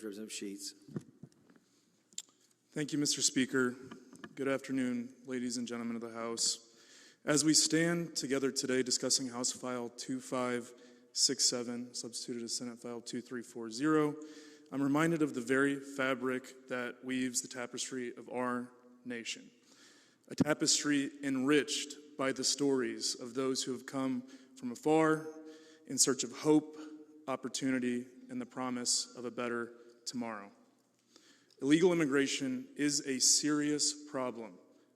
recognized Representative Scheetz. Thank you, Mr. Speaker. Good afternoon, ladies and gentlemen of the House. As we stand together today discussing House File 2567, substituted as Senate File 2340, I'm reminded of the very fabric that weaves the tapestry of our nation. A tapestry enriched by the stories of those who have come from afar in search of hope, opportunity, and the promise of a better tomorrow. Illegal immigration is a serious problem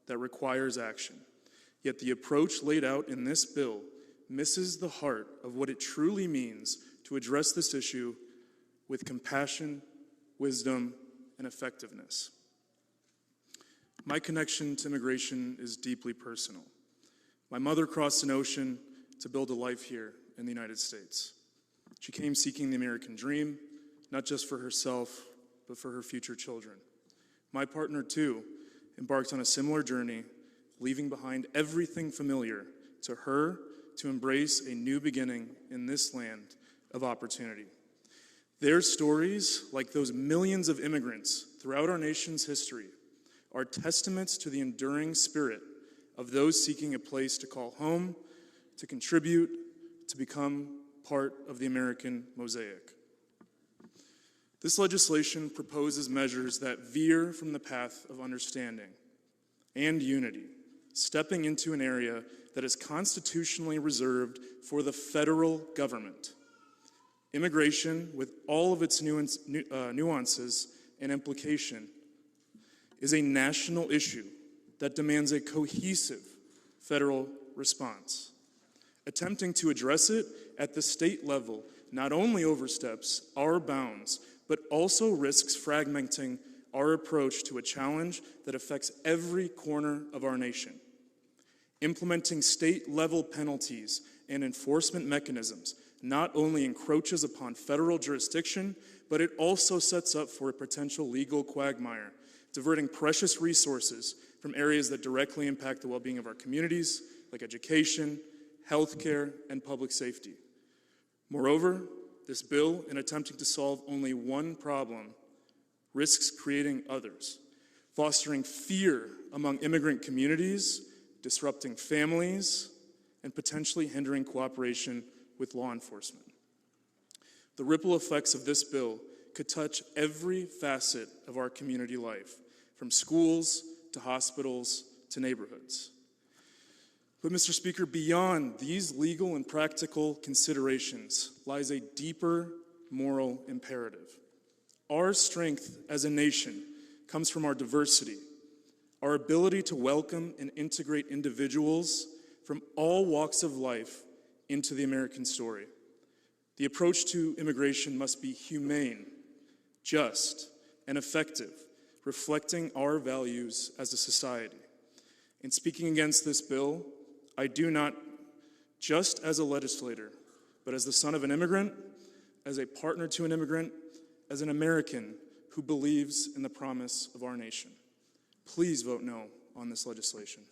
that requires action, yet the approach laid out in this bill misses the heart of what it truly means to address this issue with compassion, wisdom, and effectiveness. My connection to immigration is deeply personal. My mother crossed an ocean to build a life here in the United States. She came seeking the American dream, not just for herself, but for her future children. My partner, too, embarked on a similar journey, leaving behind everything familiar to her to embrace a new beginning in this land of opportunity. Their stories, like those millions of immigrants throughout our nation's history, are testaments to the enduring spirit of those seeking a place to call home, to contribute, to become part of the American mosaic. This legislation proposes measures that veer from the path of understanding and unity, stepping into an area that is constitutionally reserved for the federal government. Immigration, with all of its nuances and implication, is a national issue that demands a cohesive federal response. Attempting to address it at the state level not only oversteps our bounds, but also risks fragmenting our approach to a challenge that affects every corner of our nation. Implementing state-level penalties and enforcement mechanisms not only encroaches upon federal jurisdiction, but it also sets up for a potential legal quagmire, diverting precious resources from areas that directly impact the well-being of our communities, like education, healthcare, and public safety. Moreover, this bill, in attempting to solve only one problem, risks creating others, fostering fear among immigrant communities, disrupting families, and potentially hindering cooperation with law enforcement. The ripple effects of this bill could touch every facet of our community life, from schools to hospitals to neighborhoods. But Mr. Speaker, beyond these legal and practical considerations lies a deeper moral imperative. Our strength as a nation comes from our diversity, our ability to welcome and integrate individuals from all walks of life into the American story. The approach to immigration must be humane, just, and effective, reflecting our values as a society. In speaking against this bill, I do not, just as a legislator, but as the son of an immigrant, as a partner to an immigrant, as an American who believes in the promise of our nation. Please vote no on this legislation.